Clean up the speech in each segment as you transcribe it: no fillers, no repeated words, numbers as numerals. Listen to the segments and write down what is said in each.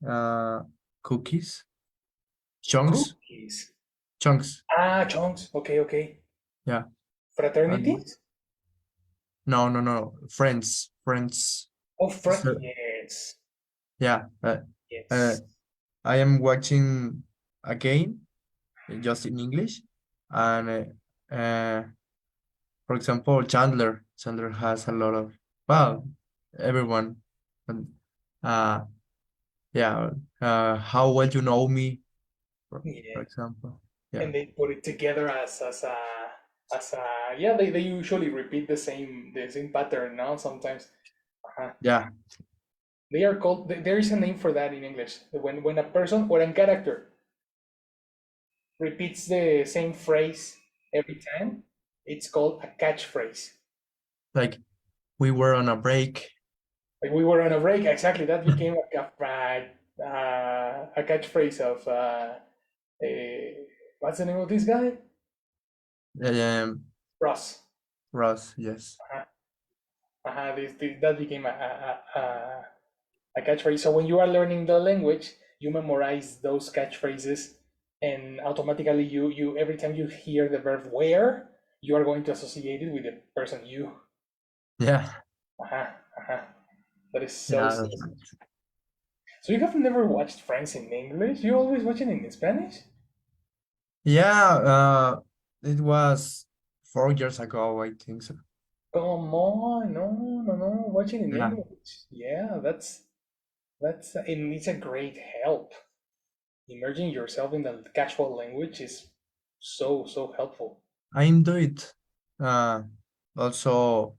uh, cookies, chunks, Cookies. chunks. Ah, chunks. Okay, okay. Yeah. And Fraternities? no, no, no. Friends, friends. Oh, So, yes. yeah. Uh, Yes. I am watching again, just in English, and for example, Chandler. Chandler has a lot of well, everyone. And, uh, yeah. How well you know me, for Yeah. example. Yeah. And they put it together as a yeah, they usually repeat the same pattern, no? Sometimes. Uh-huh. Yeah. They are called there is a name for that in English. When a person or a character repeats the same phrase every time, it's called a catchphrase. Like we were on a break. Like we were on a break, exactly. That became a catchphrase of what's the name of this guy? Um, Ross. Ross. Yes. Uh-huh. That became a catchphrase. So when you are learning the language, you memorize those catchphrases, and automatically you every time you hear the verb where, you are going to associate it with the person you. Yeah. Uh-huh, uh-huh. That is so Yeah. sick. So you have never watched Friends in English? You always watch it in Spanish? Yeah. It was 4 years ago, I think so. Come on, no, no, no, watch it in Yeah. English. Yeah, that's and it's a great help. Immersing yourself in the casual language is so helpful. I do it. Uh, Also,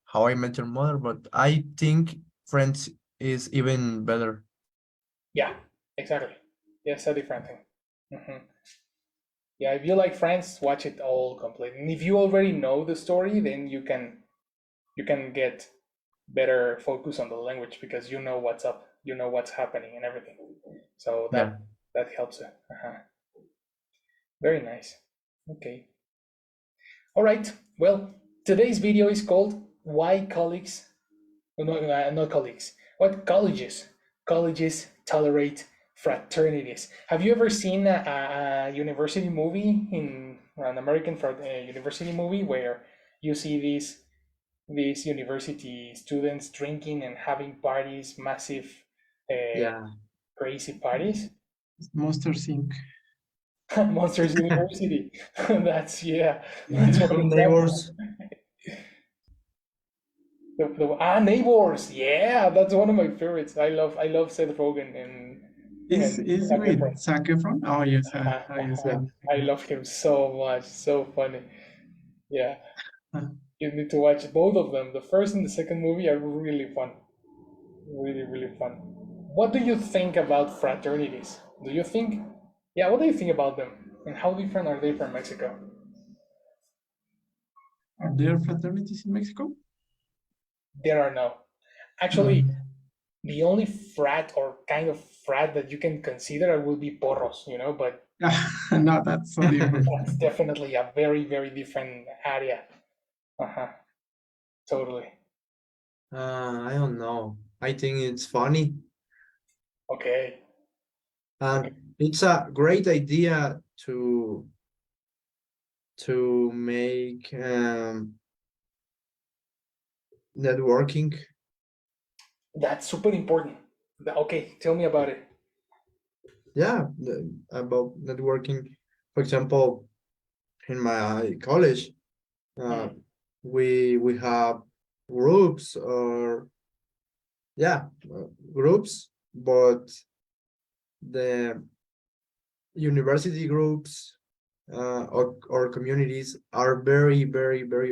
How I Met Your Mother, but I think Friends is even better. Yeah, exactly. Yeah, it's a different thing. Hmm. Yeah, if you like Friends, watch it all complete. And if you already know the story, then you can get better focus on the language because you know what's up, you know what's happening and everything. So that Yeah. that helps it. Uh-huh. Very nice. Okay. All right. Well, today's video is called "Why Colleagues no, not colleagues. What colleges tolerate fraternities? Have you ever seen a university movie in an American university movie where you see these university students drinking and having parties, massive, uh, Yeah. crazy parties? Monster Inc. Monsters University. That's yeah. That's one Good example. neighbors. Neighbors. Yeah, that's one of my favorites. I love Seth Rogen and Is Zac with Efron. Zac Efron? Oh yes, oh yes, Uh-huh. I Yeah. know. I love him so much. So funny. Yeah, Uh, you need to watch both of them. The first and the second movie are really fun. Really fun. What do you think about fraternities? Do you think? Yeah, what do you think about them? And how different are they from Mexico? are there fraternities in Mexico? There are no. No. Actually, the only frat or kind of frat that you can consider will be porros, but No, that's so different. that's definitely a very different area. Uh-huh. Totally. I don't know. I think it's funny, Okay. Okay. and it's a great idea to make networking. That's super important. Okay, tell me about it. Yeah, about networking. For example, in my college, uh, Mm. we have groups or yeah, groups, but the university groups or communities are very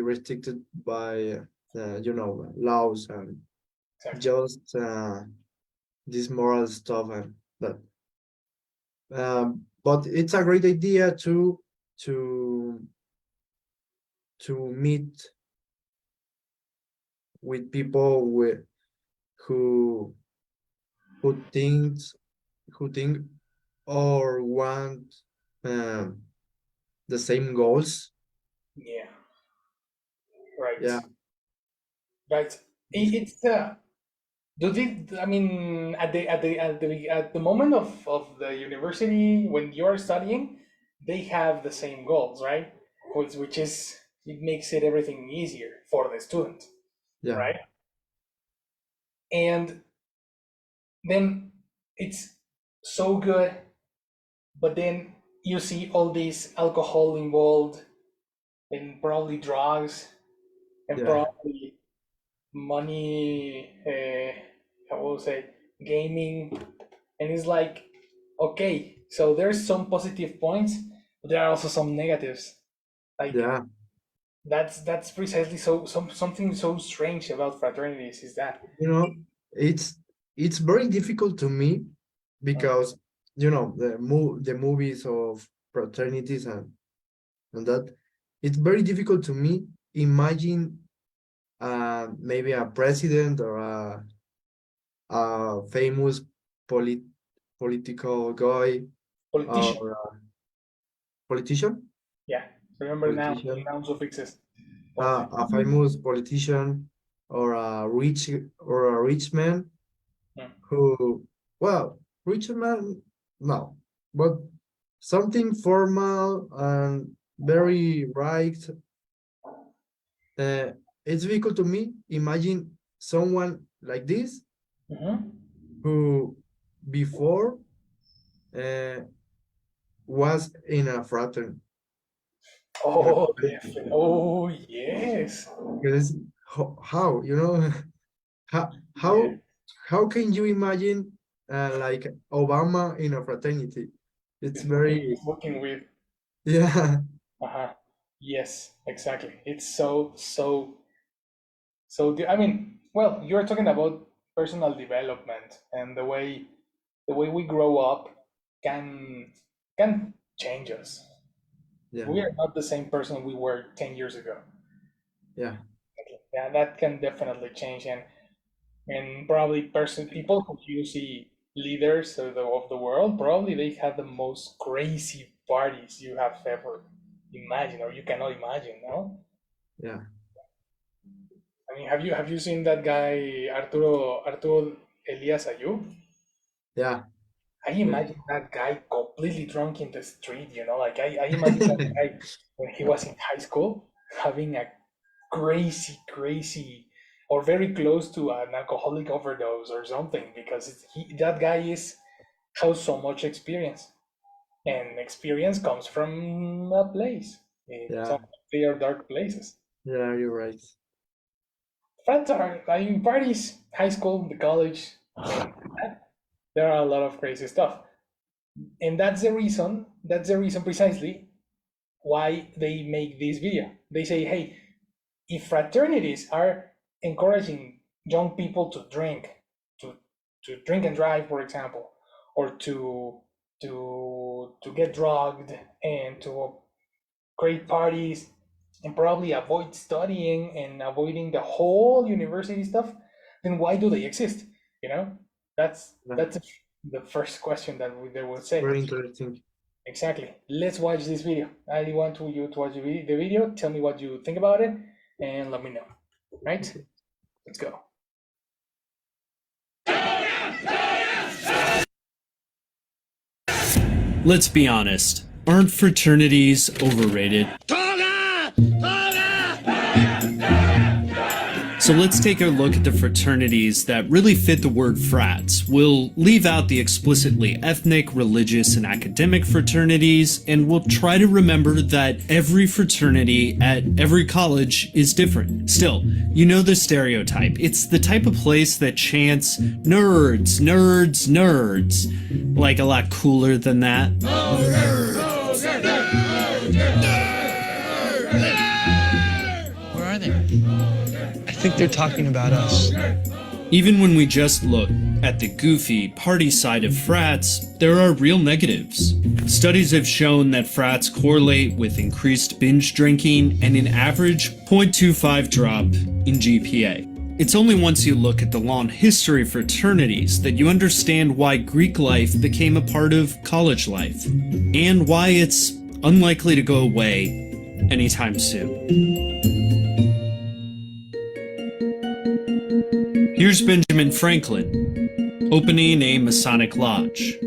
restricted by laws and Exactly. just this moral stuff and that. But it's a great idea to to meet with people who who thinks who think or want um, the same goals. Yeah. Right. Yeah, Right. It's Do they? I mean, at the moment of the university when you're studying, they have the same goals, right? Which is it makes it everything easier for the student, Yeah, right? And then it's so good, but then you see all this alcohol involved and probably drugs and yeah, probably money. I will say gaming, and it's like, okay, so there's some positive points, but there are also some negatives. Like yeah. that's precisely something so strange about fraternities is that. You know, it's it's very difficult to me because the movies of fraternities and that it's very difficult to me imagine maybe a president or a famous polit political guy Politician, or a politician yeah. Remember now politician noun suffixes. Politi- a famous politician or a rich man Hmm. who, well, rich man, no, but something formal and very right. Uh, it's difficult to me imagine someone like this Mhm. who before uh, was in a Oh, fraternity. definitely. Oh, yes. Because how how Yeah. how how can you imagine like Obama in a fraternity? It's very Smoking weed. yeah Uh-huh. Yes, exactly. It's so. I mean, well, you're talking about personal development and the way we grow up can can change us. yeah We are not the same person we were 10 years ago. yeah Yeah, that can definitely change, and probably person people who you see leaders of the world, probably they have the most crazy parties you have ever imagined or you cannot imagine. No, yeah I mean, have you seen that guy Arturo Elias Ayub? yeah I yeah imagine that guy completely drunk in the street. Like I imagine that guy when he was in high school having a crazy, or very close to an alcoholic overdose or something, because that guy has so much experience, and experience comes from a place. yeah Some they are dark places. yeah you're right Friends are, I mean, parties, high school, the college, and there are a lot of crazy stuff, and that's the reason precisely why they make this video. They say, hey, if fraternities are encouraging young people to to drink and drive, for example, or to get drugged and to create parties and probably avoid studying and avoiding the whole university stuff, then why do they exist? You know, that's yeah that's the first question that they would it's say. very interesting Exactly. Let's watch this video. I want you to watch the video. Tell me what you think about it, and let me know. Right? okay Let's go. Let's be honest. Aren't fraternities overrated? So let's take a look at the fraternities that really fit the word frats. We'll leave out the explicitly ethnic, religious, and academic fraternities, and we'll try to remember that every fraternity at every college is different. Still, you know the stereotype. It's the type of place that chants, nerds, nerds, nerds. Like a lot cooler than that. Where are they? I think they're talking about us. Even when we just look at the goofy party side of frats, there are real negatives. Studies have shown that frats correlate with increased binge drinking and an average 0.25 drop in GPA. It's only once you look at the long history of fraternities that you understand why Greek life became a part of college life, and why it's unlikely to go away anytime soon. Here's Benjamin Franklin, opening a Masonic lodge.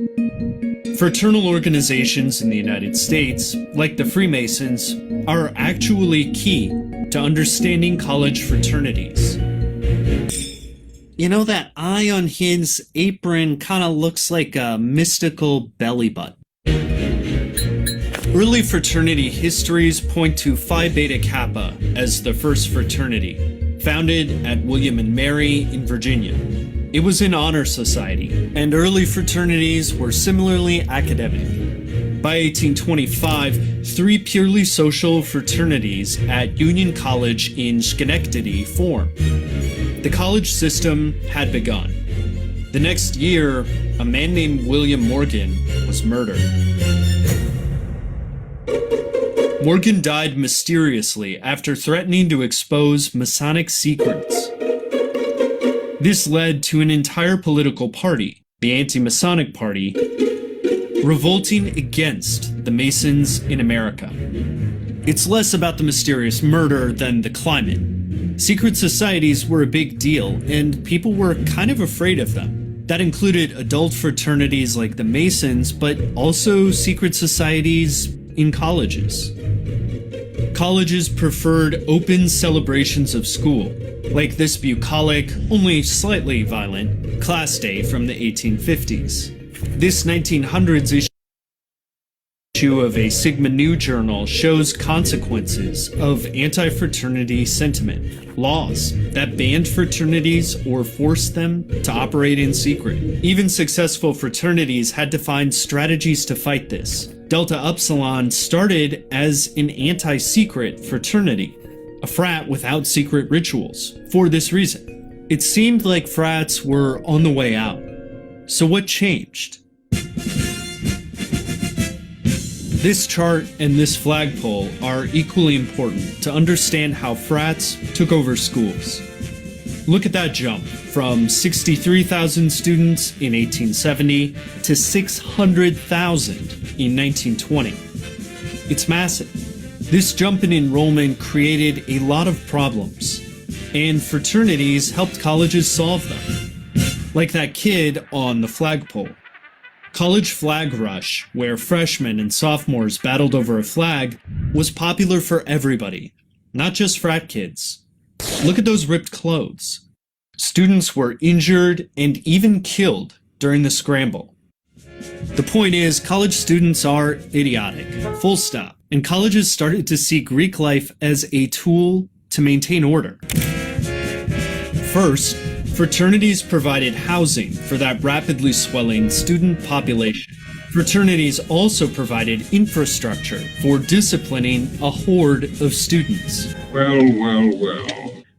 Fraternal organizations in the United States, like the Freemasons, are actually key to understanding college fraternities. You know, that eye on his apron kind of looks like a mystical belly button. Early fraternity histories point to Phi Beta Kappa as the first fraternity, founded at William and Mary in Virginia. It was an honor society, and early fraternities were similarly academic. By 1825, 3 purely social fraternities at Union College in Schenectady formed. The college system had begun. The next year, a man named William Morgan was murdered. Morgan died mysteriously after threatening to expose Masonic secrets. This led to an entire political party, the Anti-Masonic Party, revolting against the Masons in America. It's less about the mysterious murder than the climate. Secret societies were a big deal, and people were kind of afraid of them. That included adult fraternities like the Masons, but also secret societies in colleges. Colleges preferred open celebrations of school, like this bucolic, only slightly violent, class day from the 1850s. This 1900s issue of a Sigma Nu journal shows consequences of anti-fraternity sentiment, laws that banned fraternities or forced them to operate in secret. Even successful fraternities had to find strategies to fight this. Delta Upsilon started as an anti-secret fraternity, a frat without secret rituals. For this reason, it seemed like frats were on the way out. So what changed? This chart and this flagpole are equally important to understand how frats took over schools. Look at that jump from 63,000 students in 1870 to 600,000 in 1920. It's massive. This jump in enrollment created a lot of problems, and fraternities helped colleges solve them. Like that kid on the flagpole. College flag rush, where freshmen and sophomores battled over a flag, was popular for everybody, not just frat kids. Look at those ripped clothes. Students were injured and even killed during the scramble. The point is, college students are idiotic, full stop, and colleges started to see Greek life as a tool to maintain order. First, fraternities provided housing for that rapidly swelling student population. Fraternities also provided infrastructure for disciplining a horde of students. Well.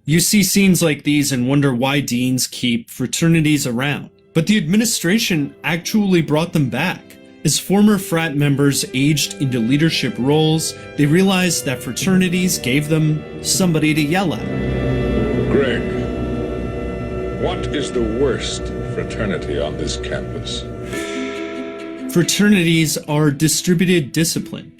You see scenes like these and wonder why deans keep fraternities around. But the administration actually brought them back. As former frat members aged into leadership roles, they realized that fraternities gave them somebody to yell at. Greg, what is the worst fraternity on this campus? Fraternities are distributed discipline.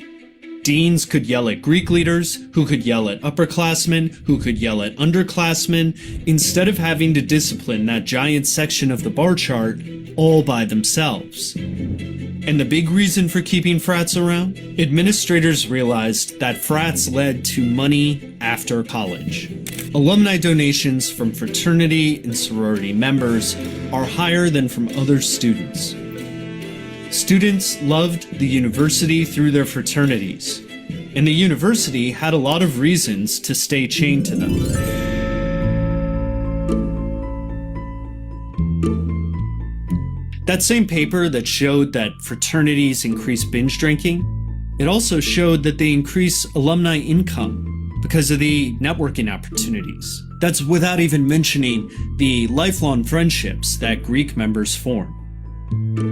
Deans could yell at Greek leaders, who could yell at upperclassmen, who could yell at underclassmen, instead of having to discipline that giant section of the bar chart all by themselves. And the big reason for keeping frats around? Administrators realized that frats led to money after college. Alumni donations from fraternity and sorority members are higher than from other students. Students loved the university through their fraternities, and the university had a lot of reasons to stay chained to them. That same paper that showed that fraternities increase binge drinking, it also showed that they increase alumni income because of the networking opportunities. That's without even mentioning the lifelong friendships that Greek members form.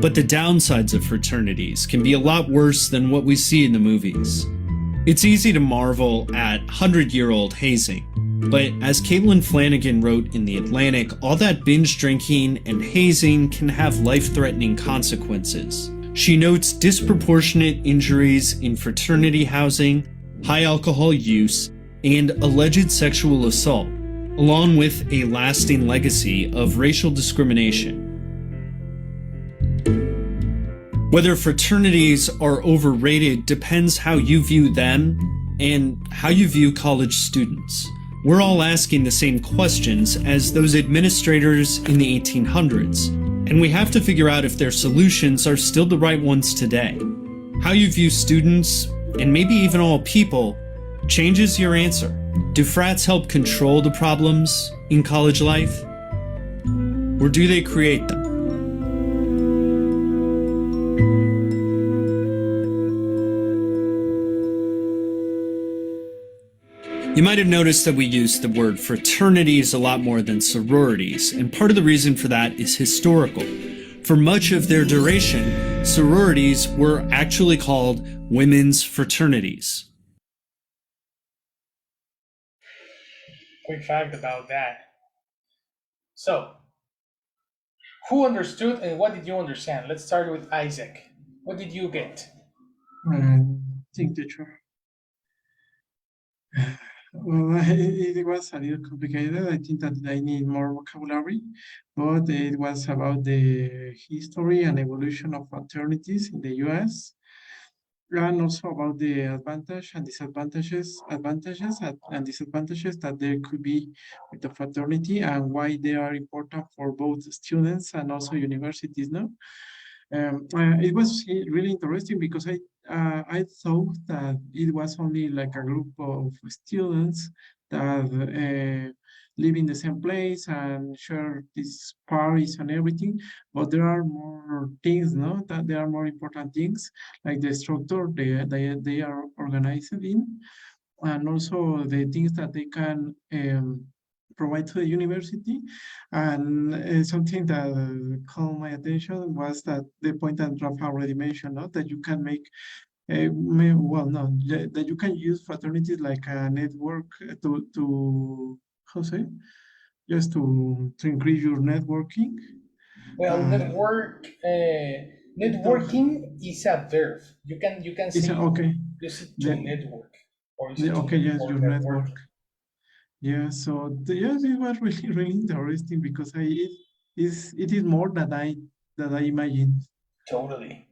But the downsides of fraternities can be a lot worse than what we see in the movies. It's easy to marvel at 100-year-old hazing, but as Caitlin Flanagan wrote in The Atlantic, all that binge drinking and hazing can have life-threatening consequences. She notes disproportionate injuries in fraternity housing, high alcohol use, and alleged sexual assault. along with a lasting legacy of racial discrimination. Whether fraternities are overrated depends how you view them and how you view college students. We're all asking the same questions as those administrators in the 1800s, and we have to figure out if their solutions are still the right ones today. How you view students, and maybe even all people, changes your answer. Do frats help control the problems in college life? Or do they create them? You might have noticed that we use the word fraternities a lot more than sororities, and part of the reason for that is historical. For much of their duration, sororities were actually called women's fraternities. Quick fact about that. So, who understood and what did you understand? Let's start with Isaac. What did you get? Think teacher. Well, it was a little complicated. I think that I need more vocabulary, but it was about the history and evolution of fraternities in the US, and also about the advantages and disadvantages that there could be with the fraternity and why they are important for both students and also universities, no? It was really interesting because I thought that it was only like a group of students that live in the same place and share these parties and everything, but there are more things, no? That there are more important things like the structure they are organized in, and also the things that they can provide to the university. And something that caught my attention was that the point that Rafa already mentioned, no? That you can make, well, no, that you can use fraternities like a network to how say, just to increase your networking. Well, No, networking is a verb. You can it's say okay. use it to The, network or use it okay, yes, for your network. networking. Yeah, so yes, it was really, really interesting because it is more that I imagined. Totally,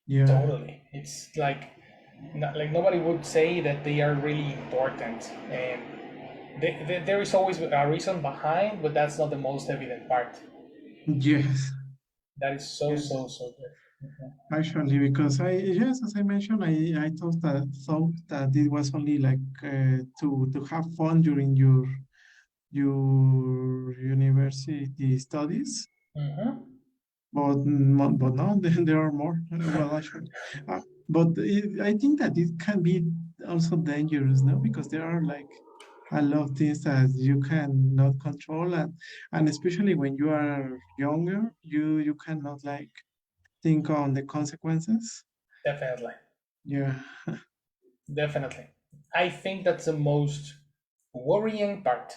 Yeah, totally. It's like like nobody would say that they are really important, and there is always a reason behind, but that's not the most evident part. yes, That is so yes. so so good. Mhm. Actually, because yes, as I mentioned, I thought that it was only like to have fun during your university studies, Mhm. but no, there are more. Well, actually, but I think that it can be also dangerous, no? Because there are like a lot of things that you cannot control, and especially when you are younger, you cannot like think on the consequences. Definitely, Yeah, definitely. I think that's the most worrying part,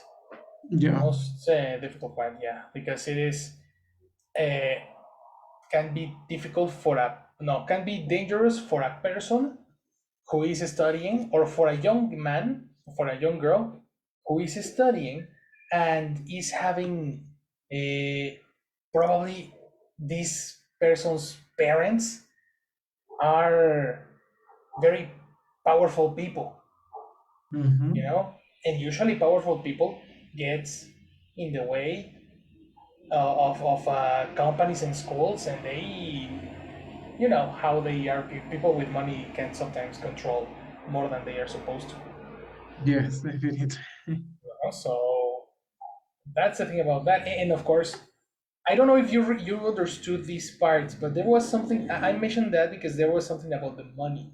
the yeah, most difficult part. Yeah, because it is uh, can be difficult for a no can be dangerous for a person who is studying, or for a young man, for a young girl who is studying and is having a probably this person's parents are very powerful people, mm-hmm. and usually powerful people gets in the way of companies and schools, and they, how they are. People with money can sometimes control more than they are supposed to. Yes, definitely. So that's the thing about that. And of course, I don't know if you understood these parts, but there was something I mentioned that because there was something about the money,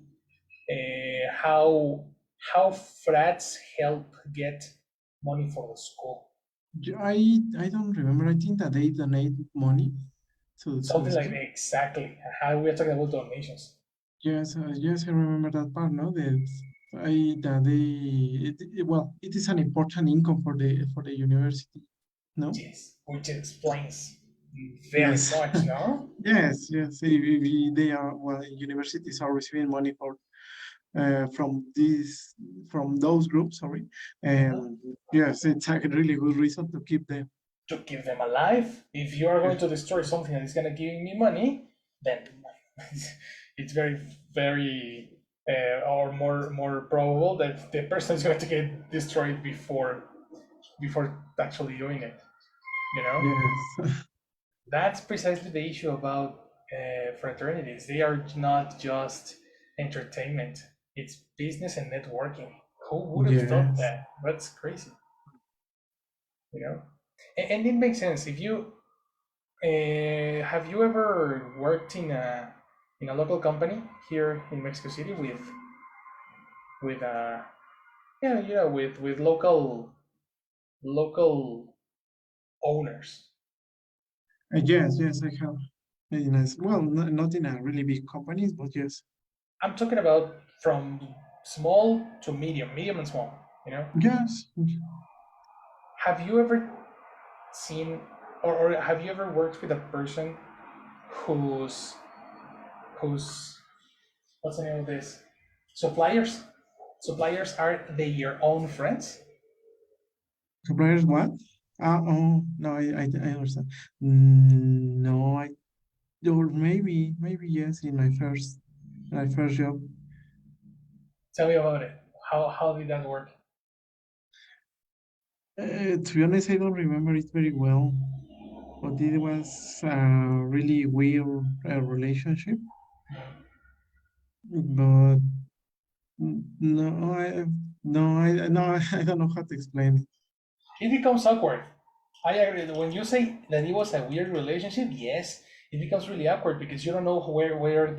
how frats help get money for the school, I don't remember. I think that they donate money to the something like school. that. Exactly how we are talking about donations. Yes, yes, I remember that part. No, that well, it is an important income for the university. No. Yes, which explains very Yes, much, no? yes, yes. They are, well, universities are receiving money from those groups, sorry. And yes, it's a really good reason to keep them. To keep them alive. If you are going to destroy something that is going to give me money, then it's very, very, or more probable that the person is going to get destroyed before actually doing it. You know, Yes. that's precisely the issue about fraternities. They are not just entertainment; it's business and networking. Who would have thought Yes. that? That's crazy. You know, and it makes sense if you have you ever worked in a local company here in Mexico City with yeah, with local owners? Yes, I have. Very nice. Well, not in a really big companies, but yes. I'm talking about from small to medium and small. You know, Yes. have you ever seen or have you ever worked with a person whose whose what's the name of this suppliers? Suppliers are they your own friends? Suppliers what? Oh, no, I understand. No, or maybe yes, in my first job. Tell me about it. How did that work? To be honest, I don't remember it very well, but it was a really weird relationship. But no, no, I don't know how to explain it. It becomes awkward. I agree. When you say that it was a weird relationship, yes, it becomes really awkward because you don't know where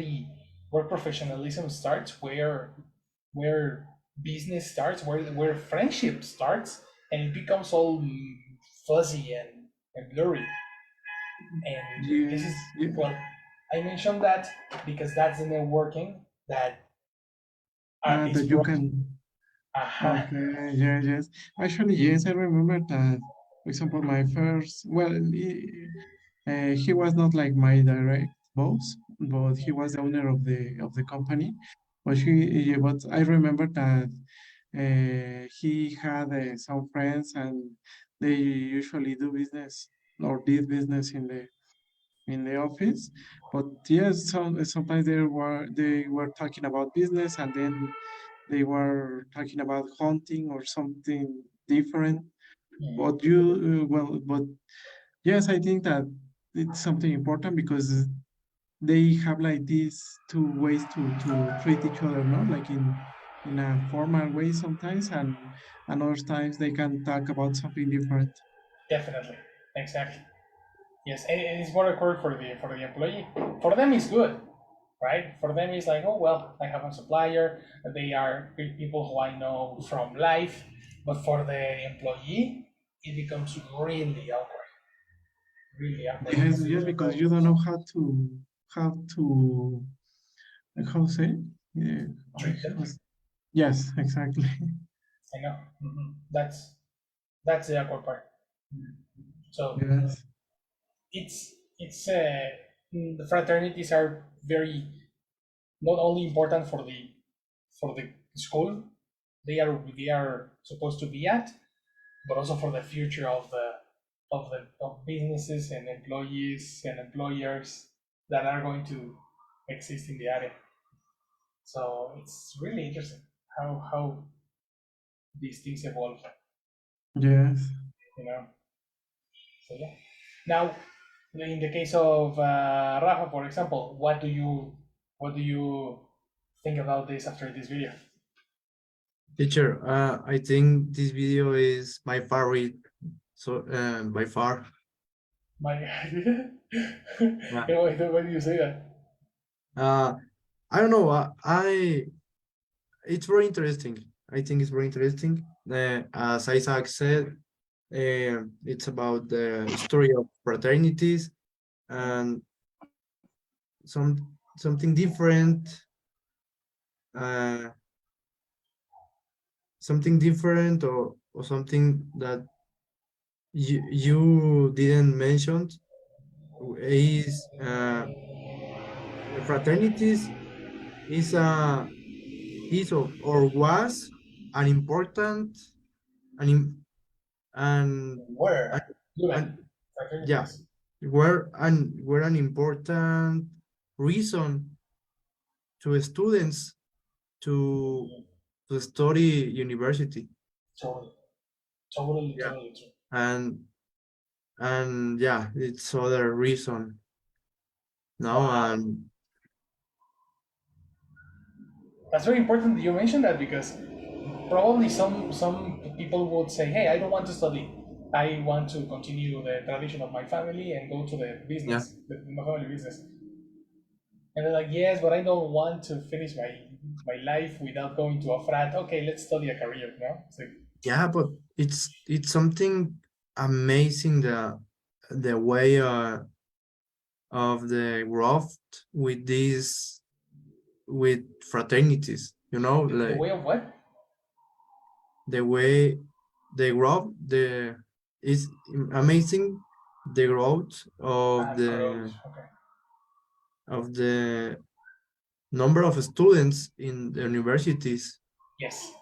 professionalism starts, where business starts, where friendship starts, and it becomes all fuzzy and blurry. And this is Yes, yeah. well, I mentioned that because that's the networking that is That you brought. can. Uh-huh. Okay, yeah, yes. Actually, yes, I remember that. For example, my first, well, he was not like my direct boss, but he was the owner of the company. But but I remember that he had some friends, and they usually do business or did business in the office. But yes, sometimes they were talking about business, and then they were talking about hunting or something different. But but yes, I think that it's something important because they have like these two ways to treat each other, no? Like in a formal way sometimes, and other times they can talk about something different. Definitely, exactly. Yes, and it's more awkward for the employee. For them, it's good, right? For them, it's like, oh well, I have a supplier. They are people who I know from life. But for the employee, it becomes really awkward Yes, because you yes, don't because know. you don't know how to how to say. Yeah, Treat them. yes, exactly. I know. That's the awkward part. So Yes. it's the fraternities are very not only important for the school they are supposed to be at, but also for the future of businesses and employees and employers that are going to exist in the area. So it's really interesting how these things evolve, Yes. you know. So yeah. Now, in the case of Rafa, for example, what do you think about this after this video? Teacher, I think this video is my favorite, so by far. My Yeah. why do you say that? Uh, I don't know. It's very interesting. I think it's very interesting. As Isaac said, it's about the story of fraternities and something different. Uh, Something different or something that you didn't mention is fraternities is or was an important an im- and and, Where? and During yeah, fraternities. were an important reason to students to to study university. Totally. Totally, Yeah, totally true. and yeah, it's other reason. No, Wow. That's very important that you mentioned that because probably some people would say, "Hey, I don't want to study. I want to continue the tradition of my family and go to the yeah, my family business." And they're like, "Yes, but I don't want to finish my life without going to a frat. Okay, let's study a career." No, it's like, yeah, but it's something amazing the way of the growth with these with fraternities. the Like way of what? the way they grow the is amazing the growth Growth. Okay. of the number of students in the universities. Yes.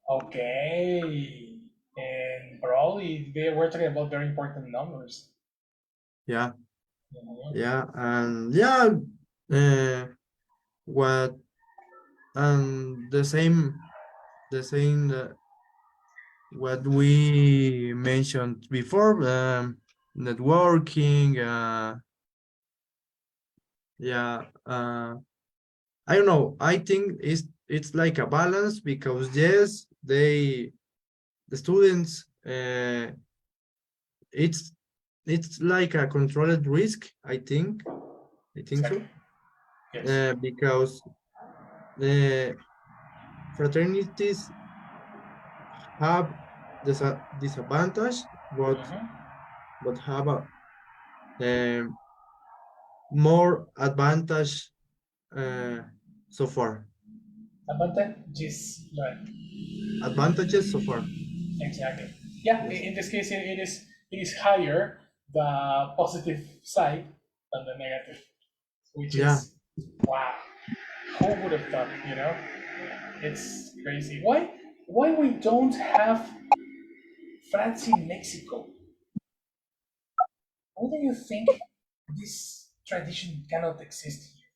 Okay. And probably they were talking about very important numbers. Yeah, Mhm. yeah, and yeah, uh, what and the same what we mentioned before, networking, yeah, I don't know. I think it's like a balance because yes, the students, it's like a controlled risk. I think Exactly. so. Yes. Because the fraternities have disadvantage, Mhm. but have a um, more advantage uh, so far. Advantages, right? Advantages so far. Exactly. Yeah. Yes. In this case, it is higher the positive side than the negative, which Yeah. is wow. Who would have thought? It's crazy. Why we don't have frats in Mexico? Why do you think this tradition cannot exist here?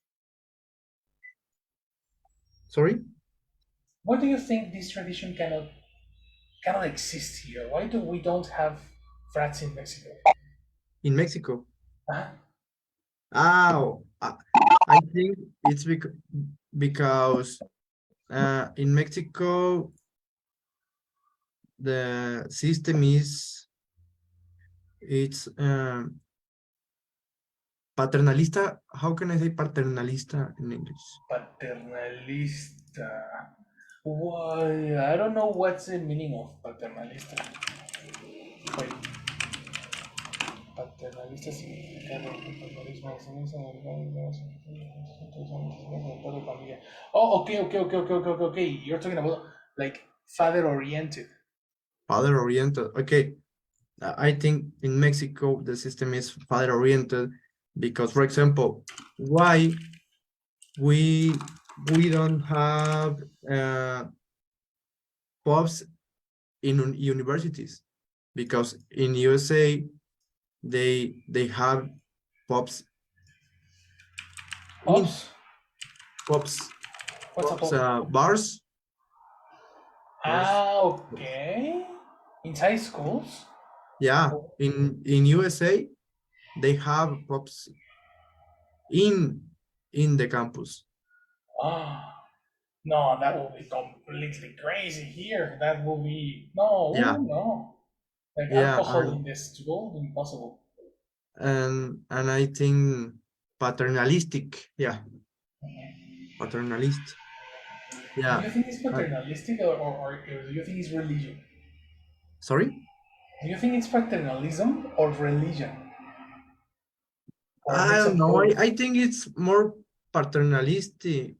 Sorry. Why do you think this tradition cannot exist here? Why do we don't have frats in Mexico? In Mexico. Uh-huh. Oh, I think it's because in Mexico the system is it's paternalista. How can I say paternalista in English? Paternalista. Why? I don't know what's the meaning of paternalista. Wait, paternalista significado, paternalismo, ausencia de padre de familia. Oh, okay. You're talking about like father oriented. Father oriented. Okay, I think in Mexico the system is father oriented because, for example, why we don't have pubs in universities? Because in USA they have pubs in Pops? pubs What's a pop? bars bars. Ah, okay. Inside schools? Yeah, in USA they have pubs in the campus. Ah, no, that will be completely crazy here. That will be no, Yeah, no. Like yeah, alcohol in the school, impossible. and I think paternalistic. Yeah, paternalist. Do Yeah. you think it's Uh, paternalistic or do you think it's religion? Sorry? Do you think it's paternalism or religion? Or a I mix don't of know. I, both? I think it's more paternalistic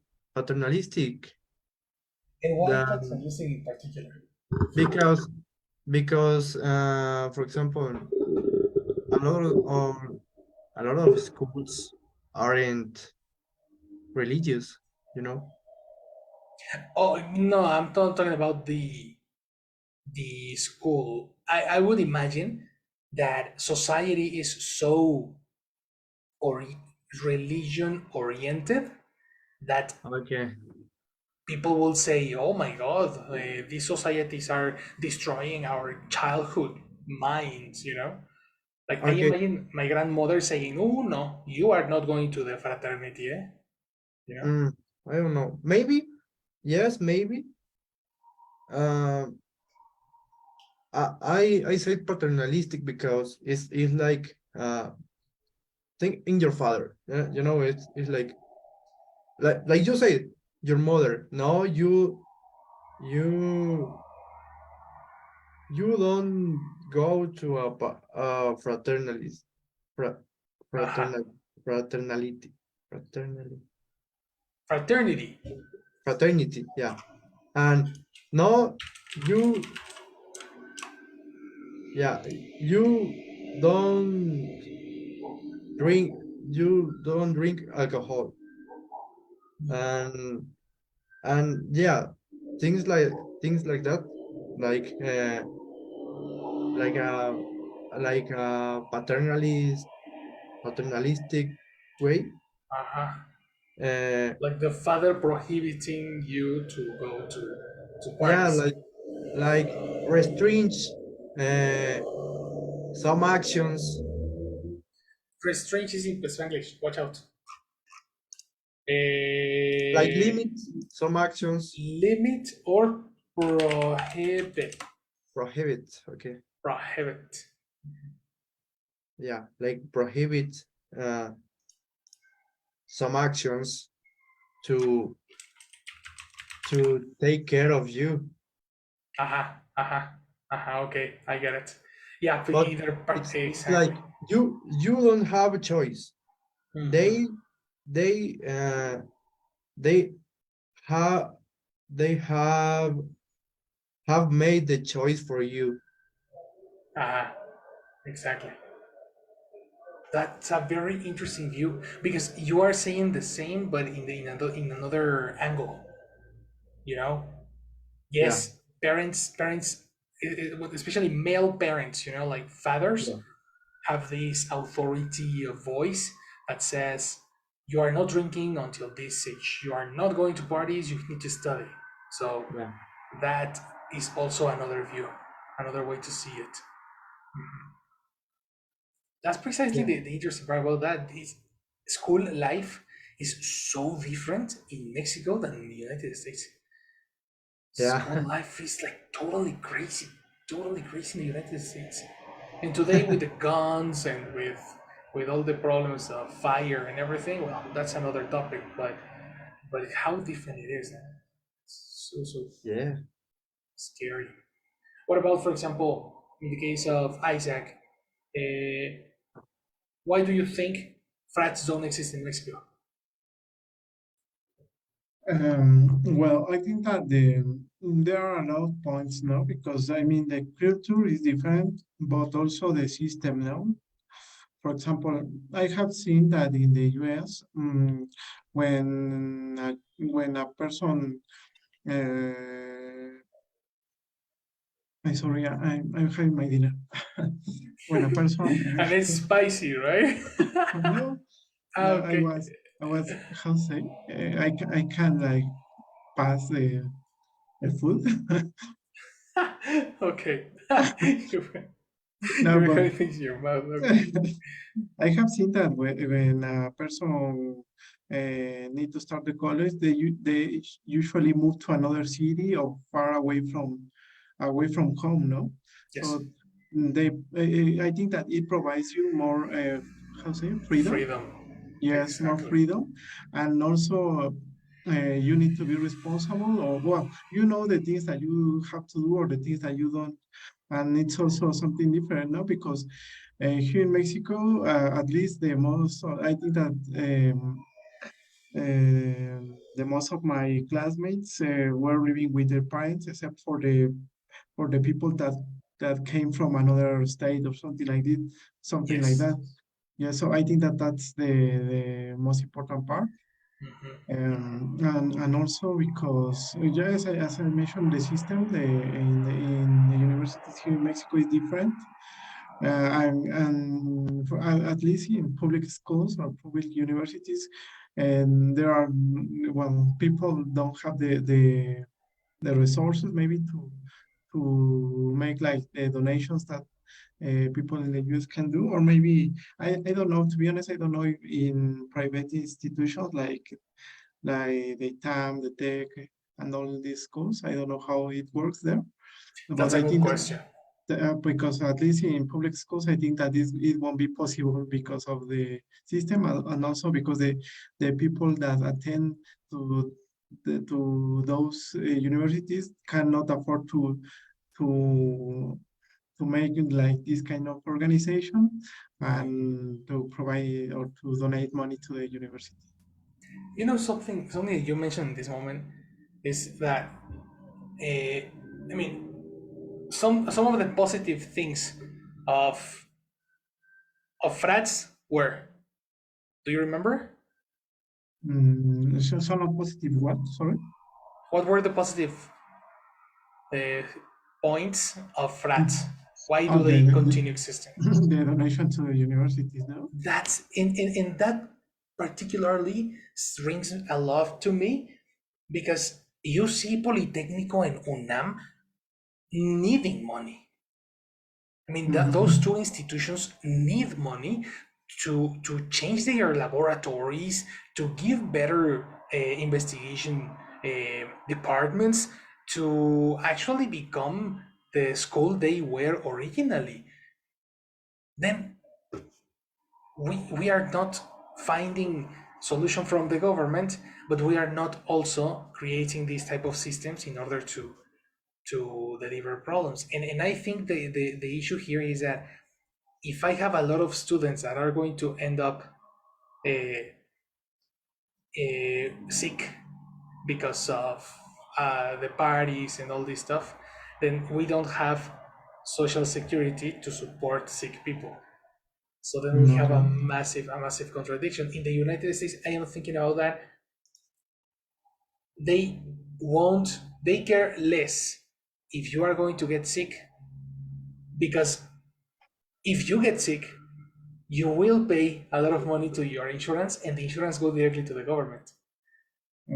And why than paternalistic in particular? because for example, a lot of schools aren't religious, you know? Oh no, I'm talking about the school. I would imagine that society is so or religion oriented that Okay. people will say, "Oh my God, these societies are destroying our childhood minds." Like I Okay. imagine my grandmother saying, "Oh no, you are not going to the fraternity," eh? You know? Mm, I don't know. Maybe. Yes, maybe. Um, I say paternalistic because it's like think in your father. Yeah, it's like you say your mother. No, you you don't go to a fraternalist fra, Aha. fraternal fraternality fraternally Fraternity. fraternity. Yeah, and no, you yeah you don't drink you don't drink alcohol and yeah things like that like like a paternalistic way Aha. uh Like the father prohibiting you to go to yeah parties. like restraints uh some actions Restraint is in English. Watch out. like Eh, limits some actions limit or prohibit. prohibit okay Prohibit. yeah like prohibit uh some actions to take care of you. Aha. Aha. Aha. Okay, I get it. Yeah, But either it's exactly. like you don't have a choice. Mm-hmm. They they have they have made the choice for you. Aha. Exactly. That's a very interesting view because you are saying the same, but in another angle. You know, Yeah, yes, parents, especially male parents. Like fathers yeah, have this authority of voice that says you are not drinking until this age. You are not going to parties. You need to study. So yeah, that is also another view, another way to see it. That's precisely yeah, the interesting part about that. Is school life is so different in Mexico than in the United States. School yeah, life is like totally crazy in the United States. And today with the guns and with all the problems of fire and everything, well, that's another topic. But how different it is, man. It's so yeah. scary. What about, for example, in the case of Isaac? Uh, why do you think frats don't exist in Mexico? Well, I think that there are a lot of points now because I mean the culture is different, but also the system now. For example, I have seen that in the US, when a person, I'm sorry, I'm having my dinner. When a person, And it's spicy, right? no, no, Okay. I was, how to say, I can like pass the food. Okay. you, No, you were but having things in your mouth. Okay. I have seen that when a person need to start the college, they usually move to another city or far away from home, no? Yes. So they, I think that it provides you more, how to say, freedom. Freedom. Yes, more Exactly. freedom, and also you need to be responsible, or well, you know the things that you have to do or the things that you don't, and it's also something different, no? Because here in Mexico, at least the most, I think that the most of my classmates were living with their parents, except for the people that came from another state or something like this, something like Yes. that. Yeah, so I think that that's the most important part. Hmm. Hmm. and also because yes, as I mentioned, the system in the universities here in Mexico is different. And for, at least in public schools or public universities, and there are well, people don't have the resources maybe to make like the donations that people in the US can do, or maybe I don't know. To be honest, I don't know if in private institutions like the TAM, the Tech, and all these schools. I don't know how it works there, but That's a I good think question. that because at least in public schools, I think that it won't be possible because of the system, and also because the people that attend to to those universities cannot afford to to make like this kind of organization and to provide or to donate money to the university. You know, something that you mentioned in this moment is that I mean, some of the positive things of frats were. Do you remember? So some of positive what? Sorry. What were the positive uh, points of frats? Why Oh, do they continue existing? the donation to the universities now. That's in that particularly rings a lot to me because you see Politécnico and UNAM needing money. I mean, those two institutions need money to change their laboratories, to give better investigation departments, to actually become the school they were originally. Then we are not finding solution from the government, but we are not also creating these type of systems in order to deliver problems. And I think the issue here is that if I have a lot of students that are going to end up sick because of the parties and all this stuff, then we don't have social security to support sick people. So then we have a Okay. massive contradiction. In the United States, I am thinking about that. They won't, they care less if you are going to get sick, because if you get sick, you will pay a lot of money to your insurance, and the insurance goes directly to the government.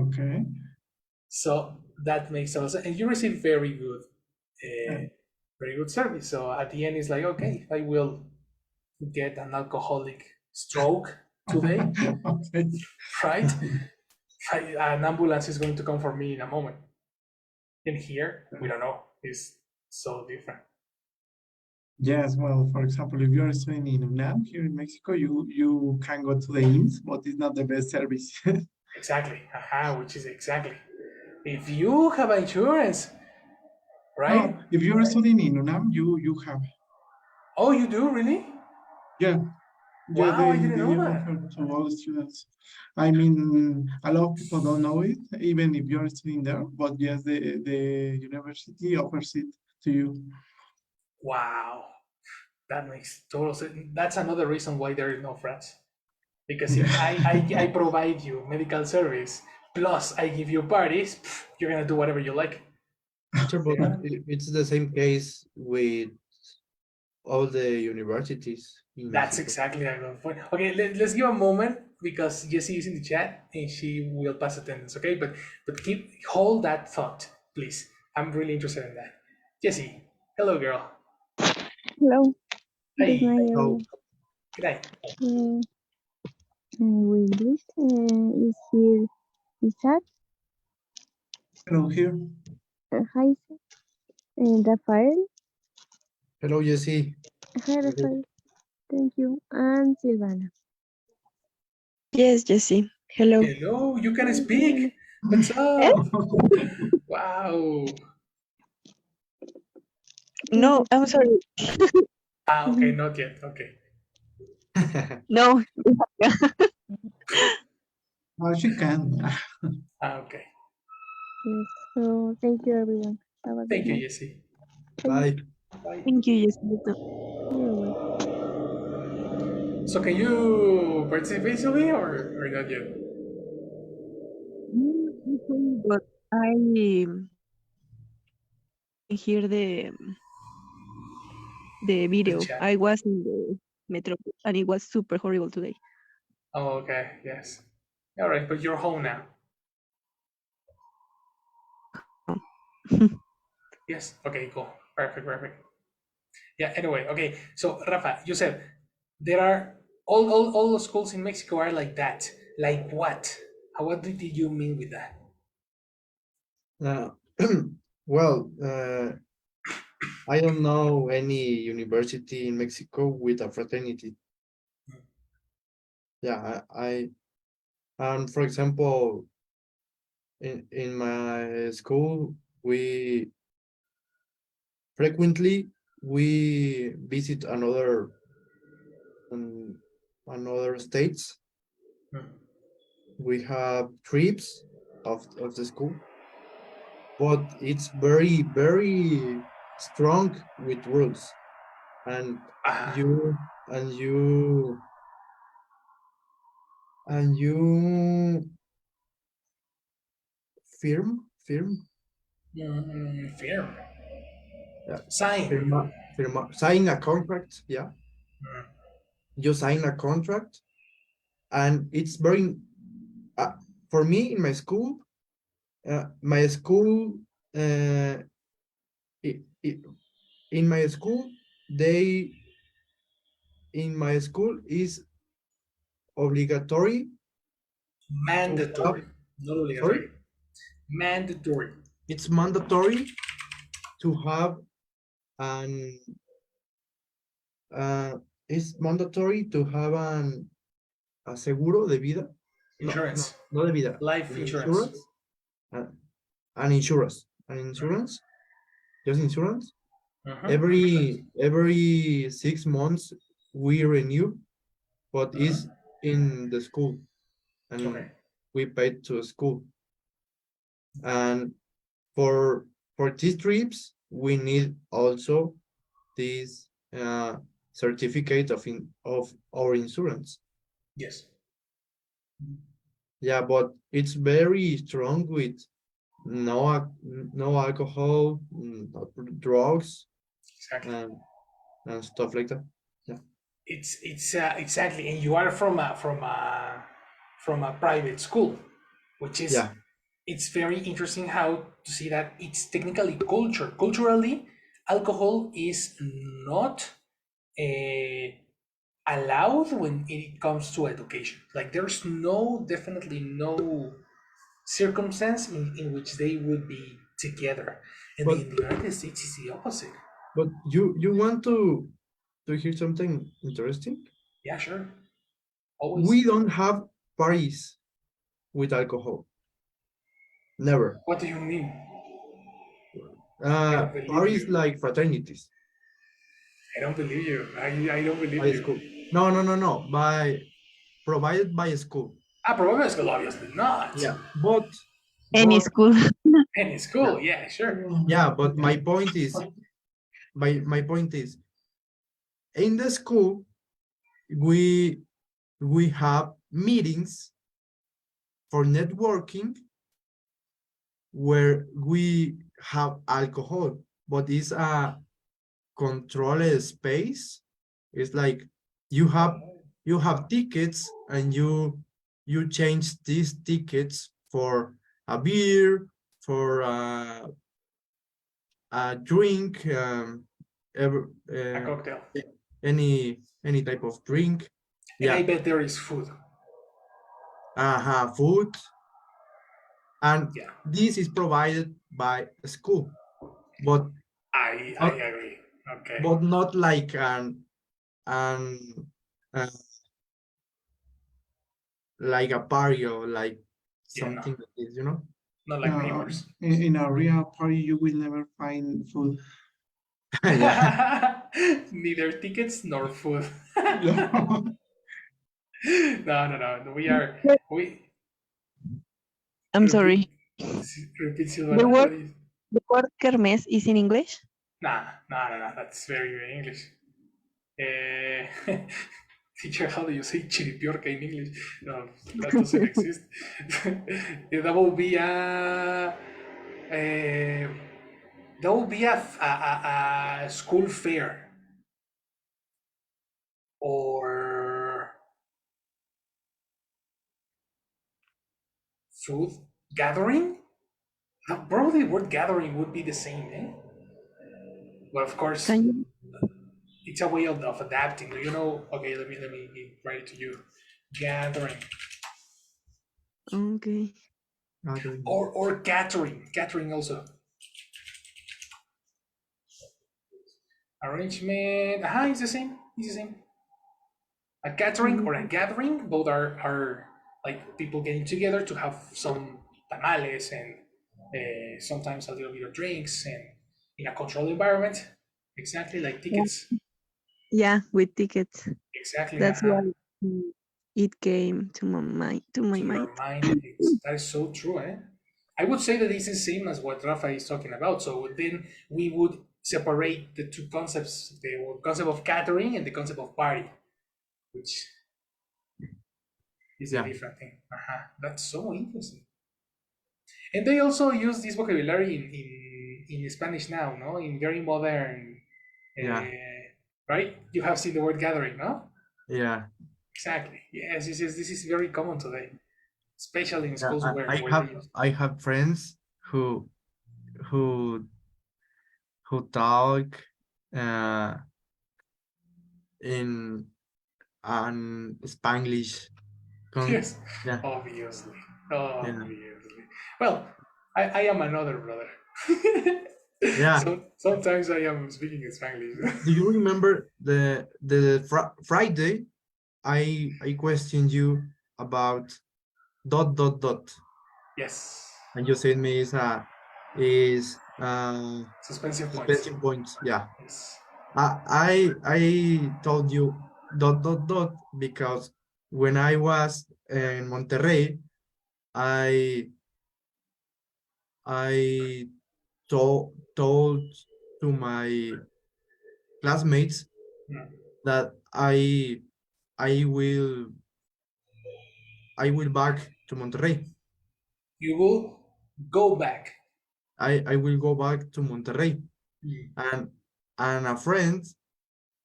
Okay. So that makes a lot of sense, and you receive very good service. So at the end, it's like, okay, I will get an alcoholic stroke today, Okay. right? An ambulance is going to come for me in a moment. And here, we don't know. It's so different. Yes, well, for example, if you are studying in UNAM here in Mexico, you can go to the IMSS, but it's not the best service. Exactly. Which is exactly. If you have insurance, right? No, if you are studying in UNAM, you have. Oh, you do, really? Yeah, yeah, Wow, I didn't they know offer that. to all the students. I mean, a lot of people don't know it, even if you're studying there, but yes, the university offers it to you. Wow, that makes total sense. That's another reason why there is no France. Because if I provide you medical service, plus I give you parties, you're gonna do whatever you like. Teacher, but Yeah. it's the same case with all the universities in That's Mexico. exactly a good point. Okay, let's give a moment because Jessie is in the chat and she will pass attendance. Okay, but hold that thought, please. I'm really interested in that. Jessie, hello, girl. Hello, Hi. good night, Oh, everyone. Good night. With this is here Isaac. Hello, here. Hi, Rafael. hello, Jesse. Hi, Rafael. Thank you. And Silvana. Yes, Jessie. Hello. Hello, you can Hi, speak. Silvana. What's Eh? up? Wow. No, I'm sorry. Okay, not yet. Okay. No. Oh, she can. Okay. Yes. So thank you, everyone. Have a good Thank you, night. Jessie. Bye. Bye. Thank you, Jessie. You too. You're welcome. So can you participate, Sylvie, or not yet? But I hear the The video. chat. I was in the metro and it was super horrible today. Oh, okay. Yes. All right, but you're home now. Yes. Okay. Cool. Perfect. Perfect. Yeah. Anyway. Okay. So Rafa, you said there are all the schools in Mexico are like that. Like what? What did you mean with that? Uh, well, I don't know any university in Mexico with a fraternity. Yeah, and for example, in my school, we frequently we visit um, another states. Hmm. We have trips of the school, but it's very strong with rules, and Ah. you and you and you firm Fair. yeah, Sign. sign a contract. Yeah, Hmm. you sign a contract, and it's very uh, for me in my school uh, i- i- in my school they in my school is obligatory to have Mandatory. Not sorry obligatory. Mandatory. it's mandatory to have an uh, it's mandatory to have an a seguro de vida. Insurance. No de vida, Life an insurance. insurance, uh, an insurance, just insurance. Every 6 months we renew, but is in the school, and Okay. we pay to school. And for these trips, we need also this certificate of our insurance. Yes. Yeah, but it's very strong with no alcohol, no drugs, Exactly. and stuff like that. Yeah, It's exactly, and you are from a private school, which is yeah. it's very interesting how to see that it's technically culture. Culturally, alcohol is not uh, allowed when it comes to education. Like there's definitely no circumstance in which they would be together. And But in the United States, it's the opposite. you want to hear something interesting? Yeah, sure. We Always. don't have parties with alcohol. Never. What do you mean? I don't believe Parties you. like fraternities I don't believe you. I don't believe by you. school. No. By provided by school. Ah, probably school, obviously not. Yeah, but Any but school. Any yeah, school, yeah, sure. yeah. But my point is in the school we have meetings for networking where we have alcohol, but it's a controlled space. It's like you have tickets, and you change these tickets for a beer, for a drink, ever, A cocktail. any type of drink. And I Yeah, bet there is food. food, and Yeah, this is provided by a school, but I not agree. Okay. like an uh, like a party, or like Yeah, no, something like this. not like Uh, neighbors. in a real party, you will never find food. Yeah. Neither tickets nor food. No. No. We I'm repeat sorry. repeat The Silvana. word What is? the word kermés is in English. Nah, no. That's very English. Uh, Teacher, how do you say chiripiorca in English? No, that doesn't exist. That will be a school fair or food gathering. No, probably the word gathering would be the same, eh? But of course, Can you? it's a way of adapting. You know, okay, let me write it to you. Gathering Okay. or catering also. Arrangement. It's the same. It's the same. A catering or a gathering, both are like people getting together to have some tamales and sometimes a little bit of drinks and in a controlled environment. Exactly like tickets. Yeah, with tickets. Exactly. That's why it came to my mind. To your mind. That is so true, eh? I would say that this is the same as what Rafa is talking about. So then we would separate the two concepts, the concept of catering and the concept of party, which is a different thing. That's so interesting. And they also use this vocabulary in Spanish now, no? In very modern, right? You have seen the word gathering, no? Yeah. Exactly. Yes, this is very common today, especially in schools where I have friends who who talk in Spanglish. Yes, Yeah. obviously. Yeah. Obviously. Well, I am another brother. Yeah. So sometimes I am speaking in Spanglish. Do you remember the Friday I questioned you about ... Yes. and you said me is Suspensive points. suspension points. Yeah. Yes. I told you ... because when I was in Monterrey, I told to my classmates that I will back to Monterrey. You will go back. I will go back to Monterrey. And a friend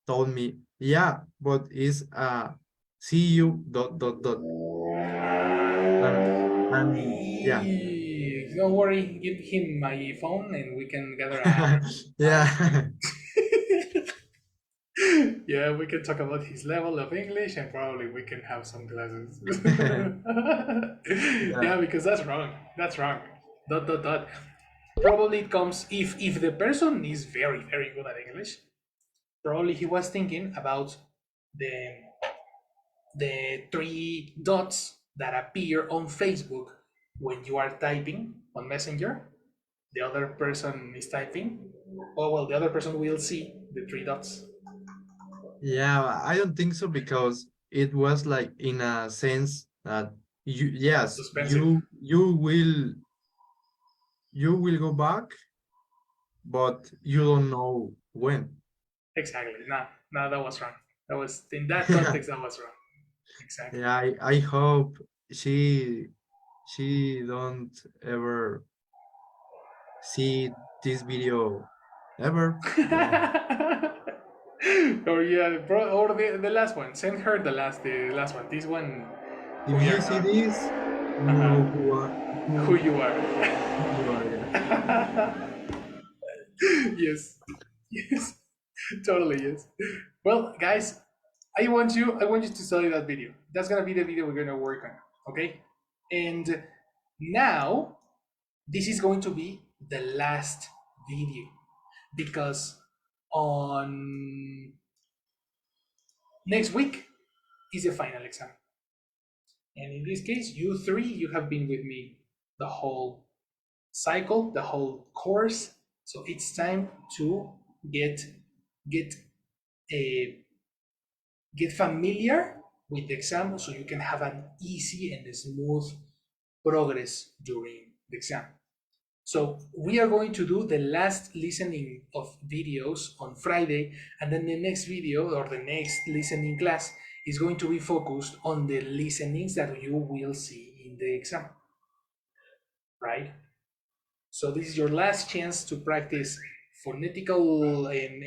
told me, yeah, but it's see you ... And yeah. Don't worry, give him my phone and we can gather a Yeah. yeah, we can talk about his level of English and probably we can have some classes. Yeah, because that's wrong. That's wrong. ... Probably it comes if the person is very, very good at English, probably he was thinking about the three dots that appear on Facebook when you are typing on Messenger. The other person is typing. Oh well, the other person will see the three dots. Yeah, I don't think so, because it was like in a sense that Suspensive. you will go back, but you don't know when. Exactly. No, that was wrong. That was in that context. That was wrong. Exactly. Yeah, I hope she don't ever see this video ever. Yeah. Or yeah, or the last one. Send her the last one. This one, If we you are see not. this, you know Who you are. who you are. Yeah. Yes. Yes. Totally yes. Well, guys, I want you to study that video. That's gonna be the video we're gonna work on. Okay? And now this is going to be the last video because on next week is the final exam. And in this case, you three, you have been with me the whole cycle, the whole course. So it's time to get a get familiar with the exam so you can have an easy and smooth progress during the exam. So we are going to do the last listening of videos on Friday, and then the next video or the next listening class is going to be focused on the listenings that you will see in the exam, right? So this is your last chance to practice phonetical and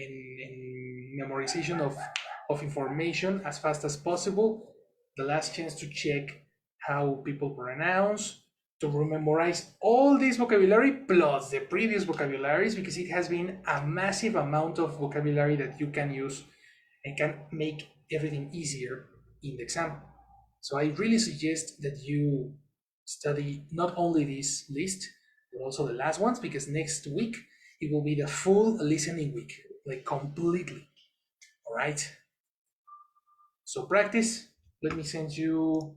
memorization of information as fast as possible. The last chance to check how people pronounce, to memorize all this vocabulary plus the previous vocabularies, because it has been a massive amount of vocabulary that you can use and can make everything easier in the exam. So I really suggest that you study not only this list, but also the last ones, because next week it will be the full listening week, like completely. All right. So practice. Let me send you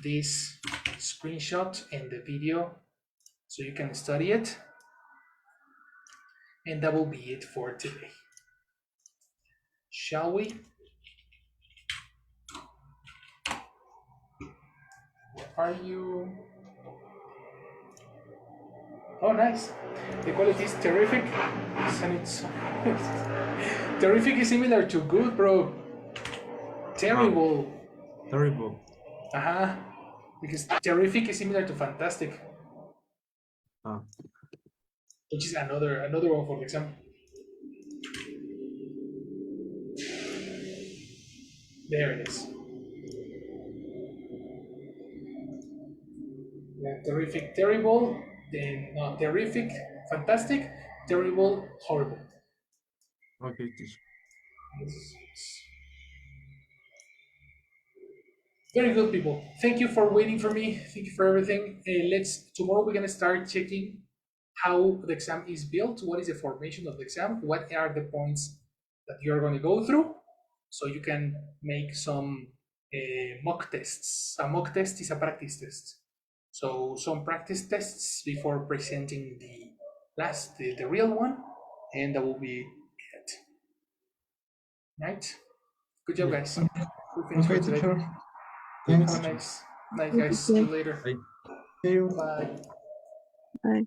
this screenshot and the video so you can study it. And that will be it for today. Shall we? Are you? Oh, nice. The quality is terrific. And it's terrific is similar to good, bro. Terrible. Terrible. Uh-huh. Because terrific is similar to fantastic. Which is another one for the exam. There it is. Yeah, terrific, terrible, then no, terrific, fantastic, terrible, horrible. Okay, teacher. Very good, people. Thank you for waiting for me. Thank you for everything. Tomorrow we're gonna start checking how the exam is built. What is the formation of the exam? What are the points that you're going to go through? So you can make some mock tests. A mock test is a practice test. So some practice tests before presenting the real one, and that will be it. Right? Good job, guys. We finished Okay, for today. teacher. Thanks. Have a nice night, guys. See you later. Bye. See you. Bye. Bye.